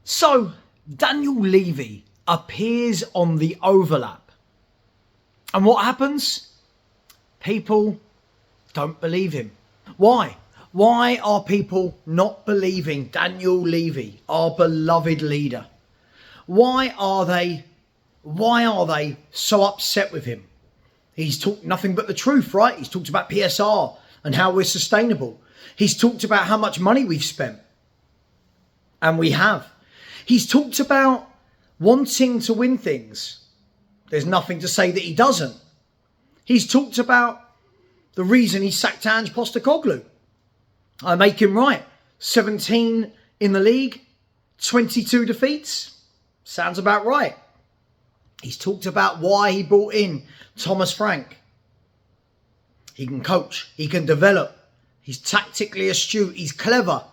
So, Daniel Levy appears on the overlap. And what happens? People don't believe him. Why? Why are people not believing Daniel Levy, our beloved leader? Why are they so upset with him? He's talked nothing but the truth, right? He's talked about PSR and how we're sustainable. He's talked about how much money we've spent. And we have. He's talked about wanting to win things. There's nothing to say that he doesn't. He's talked about the reason he sacked Ange Postecoglou. I make him right. 17 in the league, 22 defeats. Sounds about right. He's talked about why he brought in Thomas Frank. He can coach. He can develop. He's tactically astute. He's clever.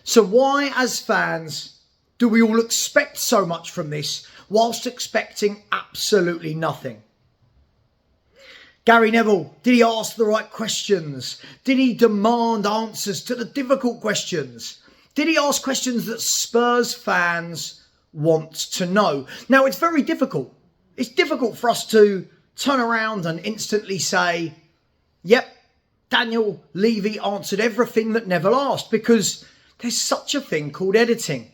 So why, as fans, do we all expect so much from this whilst expecting absolutely nothing? Gary Neville, did he ask the right questions? Did he demand answers to the difficult questions? Did he ask questions that Spurs fans want to know? Now, it's very difficult. It's difficult for us to turn around and instantly say, yep, Daniel Levy answered everything that Neville asked, because there's such a thing called editing.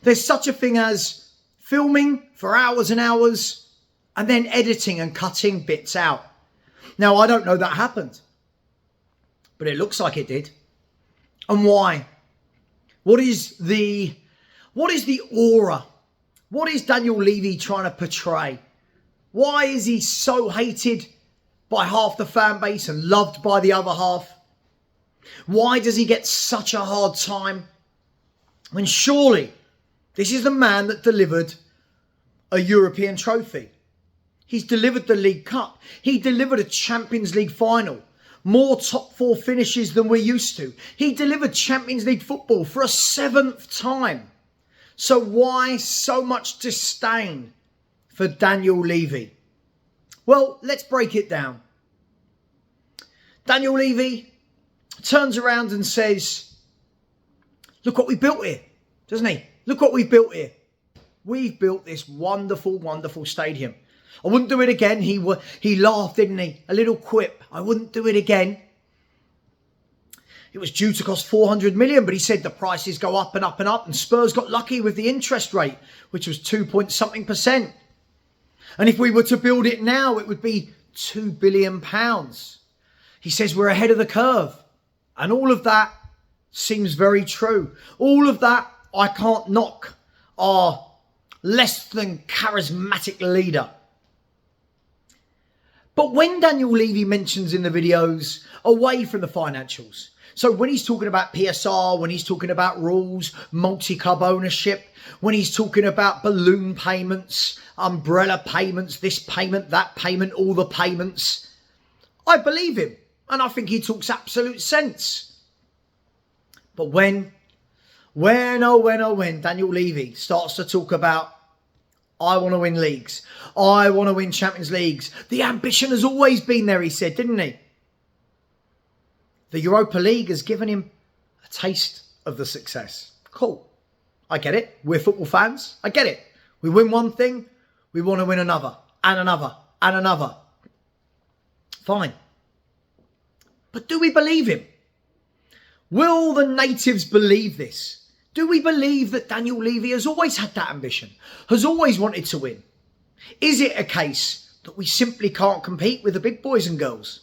There's such a thing as filming for hours and hours and then editing and cutting bits out. Now, I don't know that happened, but it looks like it did. And why? What is the aura? What is Daniel Levy trying to portray? Why is he so hated by half the fan base and loved by the other half? Why does he get such a hard time? When surely this is the man that delivered a European trophy. He's delivered the League Cup. He delivered a Champions League final. More top four finishes than we're used to. He delivered Champions League football for a 7th time. So why so much disdain for Daniel Levy? Well, let's break it down. Daniel Levy turns around and says, look what we built here, doesn't he? Look what we built here. We've built this wonderful, wonderful stadium. I wouldn't do it again. He laughed, didn't he? A little quip. I wouldn't do it again. It was due to cost 400 million, but he said the prices go up and up and up, and Spurs got lucky with the interest rate, which was 2-point-something%. And if we were to build it now, it would be £2 billion. He says we're ahead of the curve. And all of that seems very true. All of that I can't knock our less than charismatic leader. But when Daniel Levy mentions in the videos, away from the financials, so when he's talking about PSR, when he's talking about rules, multi-club ownership, when he's talking about balloon payments, umbrella payments, this payment, that payment, all the payments, I believe him. And I think he talks absolute sense. But when Daniel Levy starts to talk about, I want to win leagues, I want to win Champions Leagues, the ambition has always been there, he said, didn't he? The Europa League has given him a taste of the success. Cool. I get it. We're football fans. I get it. We win one thing, we want to win another, and another, and another. Fine. But do we believe him? Will the natives believe this? Do we believe that Daniel Levy has always had that ambition, has always wanted to win? Is it a case that we simply can't compete with the big boys and girls?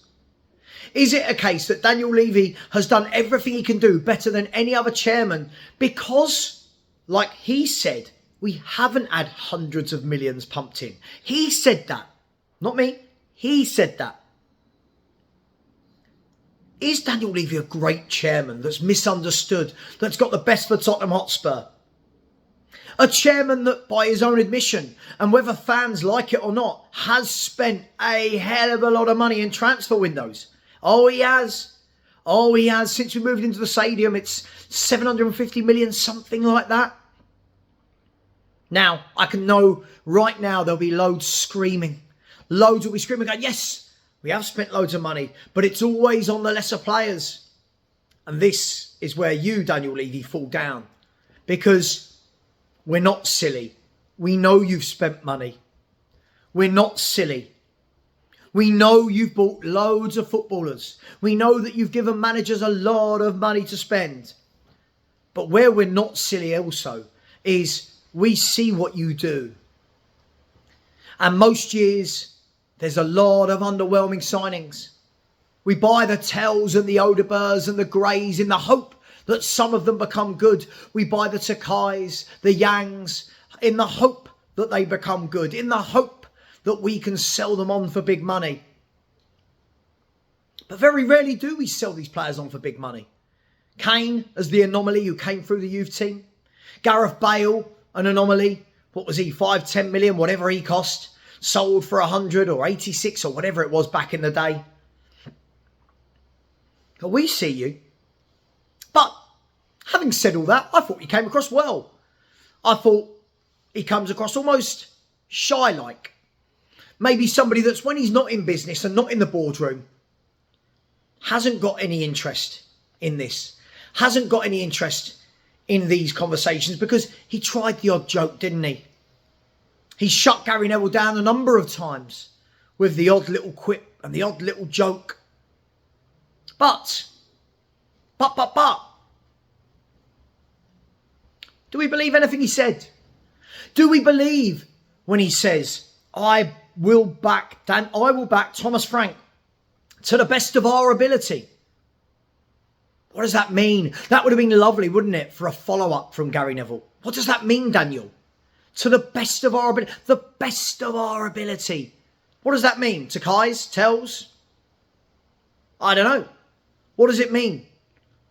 Is it a case that Daniel Levy has done everything he can do better than any other chairman because, like he said, we haven't had hundreds of millions pumped in? He said that, not me. He said that. Is Daniel Levy a great chairman that's misunderstood, that's got the best for Tottenham Hotspur? A chairman that, by his own admission, and whether fans like it or not, has spent a hell of a lot of money in transfer windows. Oh, he has. Oh, he has. Since we moved into the stadium, it's 750 million, something like that. Now, I can know right now there'll be loads screaming. Loads will be screaming, going, yes, we have spent loads of money, but it's always on the lesser players. And this is where you, Daniel Levy, fall down. Because we're not silly. We know you've spent money. We're not silly. We know you've bought loads of footballers. We know that you've given managers a lot of money to spend. But where we're not silly also is we see what you do. And most years, there's a lot of underwhelming signings. We buy the Tells and the Odebers and the Greys in the hope that some of them become good. We buy the Coys, the Yangs, in the hope that they become good, in the hope that we can sell them on for big money. But very rarely do we sell these players on for big money. Kane as the anomaly who came through the youth team. Gareth Bale, an anomaly. What was he, 5-10 million, whatever he cost. Sold for 100 or 86 or whatever it was back in the day. But we see you. But having said all that, I thought he came across well. I thought he comes across almost shy-like. Maybe somebody that's, when he's not in business and not in the boardroom, hasn't got any interest in this. Hasn't got any interest in these conversations because he tried the odd joke, didn't he? He shut Gary Neville down a number of times with the odd little quip and the odd little joke. But, do we believe anything he said? Do we believe when he says, I will back Thomas Frank to the best of our ability? What does that mean? That would have been lovely, wouldn't it, for a follow-up from Gary Neville? What does that mean, Daniel? To the best of our ability. The best of our ability. What does that mean? To Coys? Tells? I don't know. What does it mean?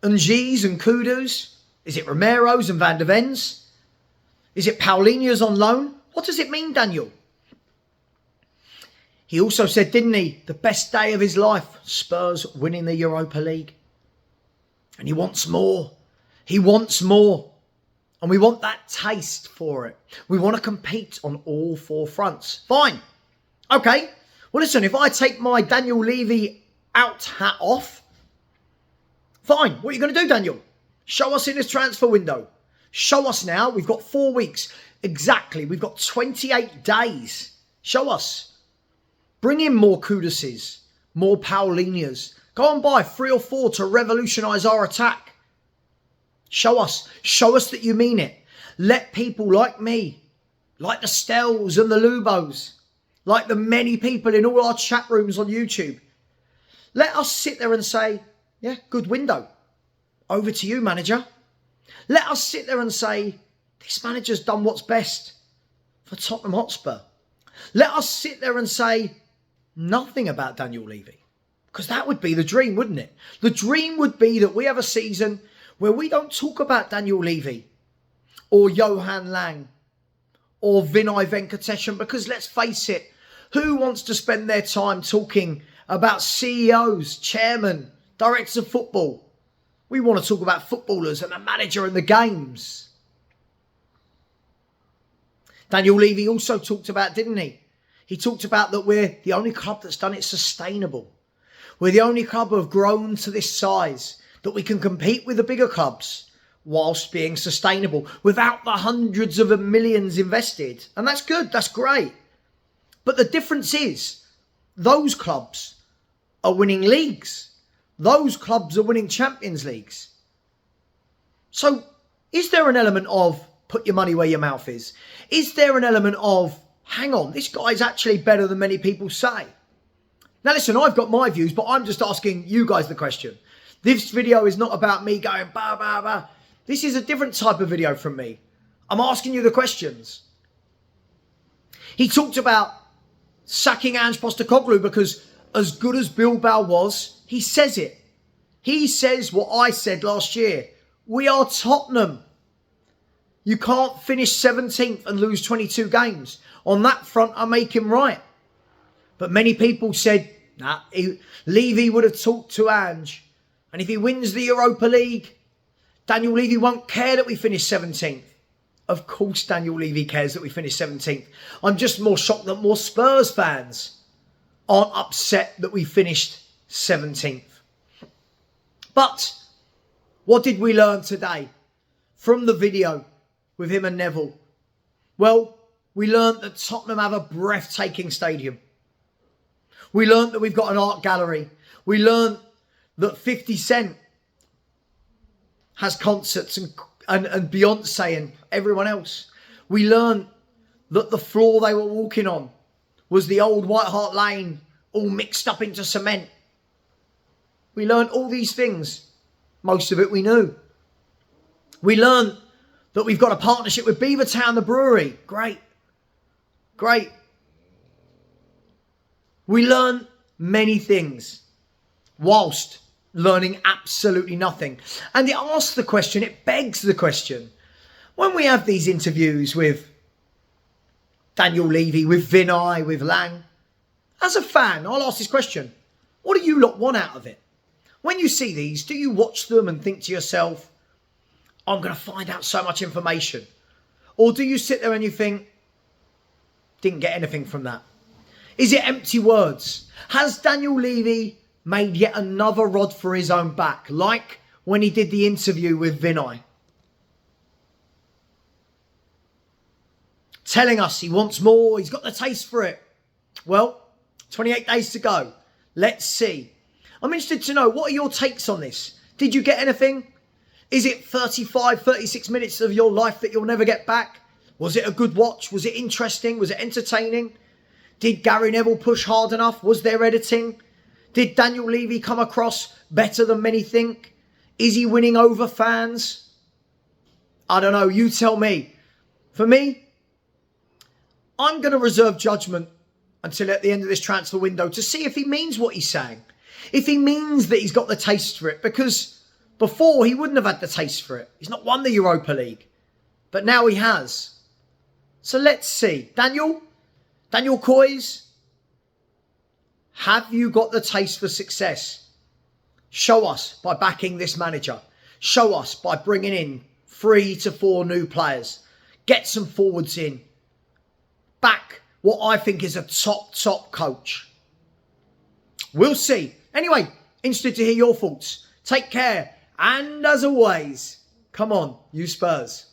Ng's and Kudus? Is it Romero's and Van der Ven's? Is it Paulinho's on loan? What does it mean, Daniel? He also said, didn't he, the best day of his life, Spurs winning the Europa League. And he wants more. He wants more. And we want that taste for it. We want to compete on all four fronts. Fine. Okay. Well, listen, if I take my Daniel Levy out hat off, fine. What are you going to do, Daniel? Show us in this transfer window. Show us now. We've got 4 weeks. Exactly. We've got 28 days. Show us. Bring in more Kuduses, more Paulinhos. Go and buy 3 or 4 to revolutionise our attack. Show us. Show us that you mean it. Let people like me, like the Stells and the Lubos, like the many people in all our chat rooms on YouTube, let us sit there and say, yeah, good window. Over to you, manager. Let us sit there and say, this manager's done what's best for Tottenham Hotspur. Let us sit there and say nothing about Daniel Levy. Because that would be the dream, wouldn't it? The dream would be that we have a season where we don't talk about Daniel Levy or Johan Lang or Vinay Venkatesham, because let's face it, who wants to spend their time talking about CEOs, chairmen, directors of football? We want to talk about footballers and the manager and the games. Daniel Levy also talked about, didn't he? He talked about that we're the only club that's done it sustainable. We're the only club who have grown to this size that we can compete with the bigger clubs whilst being sustainable without the hundreds of millions invested. And that's good. That's great. But the difference is those clubs are winning leagues. Those clubs are winning Champions Leagues. So is there an element of put your money where your mouth is? Is there an element of, hang on, this guy's actually better than many people say? Now listen, I've got my views, but I'm just asking you guys the question. This video is not about me going, bah, bah, bah. This is a different type of video from me. I'm asking you the questions. He talked about sacking Ange Postecoglou because as good as Bilbao was, he says it. He says what I said last year. We are Tottenham. You can't finish 17th and lose 22 games. On that front, I make him right. But many people said, nah, Levy would have talked to Ange. And if he wins the Europa League, Daniel Levy won't care that we finish 17th. Of course Daniel Levy cares that we finish 17th. I'm just more shocked that more Spurs fans aren't upset that we finished 17th. But what did we learn today from the video with him and Neville Well, we learnt that Tottenham have a breathtaking stadium. We learnt that we've got an art gallery. We learnt that 50 Cent has concerts and Beyonce and everyone else. We learnt that the floor they were walking on was the old White Hart Lane all mixed up into cement. We learnt all these things. Most of it we knew. We learnt that we've got a partnership with Beavertown, the brewery. Great. Great. We learnt many things whilst learning absolutely nothing. And it asks the question, it begs the question. When we have these interviews with Daniel Levy, with Vinay, with Lang, as a fan, I'll ask this question. What do you lot want out of it? When you see these, do you watch them and think to yourself, I'm going to find out so much information? Or do you sit there and you think, didn't get anything from that? Is it empty words? Has Daniel Levy made yet another rod for his own back, like when he did the interview with Vinay? Telling us he wants more, he's got the taste for it. Well, 28 days to go. Let's see. I'm interested to know, what are your takes on this? Did you get anything? Is it 35, 36 minutes of your life that you'll never get back? Was it a good watch? Was it interesting? Was it entertaining? Did Gary Neville push hard enough? Was there editing? Did Daniel Levy come across better than many think? Is he winning over fans? I don't know. You tell me. For me, I'm going to reserve judgment until at the end of this transfer window to see if he means what he's saying. If he means that he's got the taste for it, because before he wouldn't have had the taste for it. He's not won the Europa League, but now he has. So let's see. Daniel Coys, have you got the taste for success? Show us by backing this manager. Show us by bringing in 3 to 4 new players. Get some forwards in. Back what I think is a top coach. We'll see. Anyway, interested to hear your thoughts. Take care. And as always, come on, you Spurs.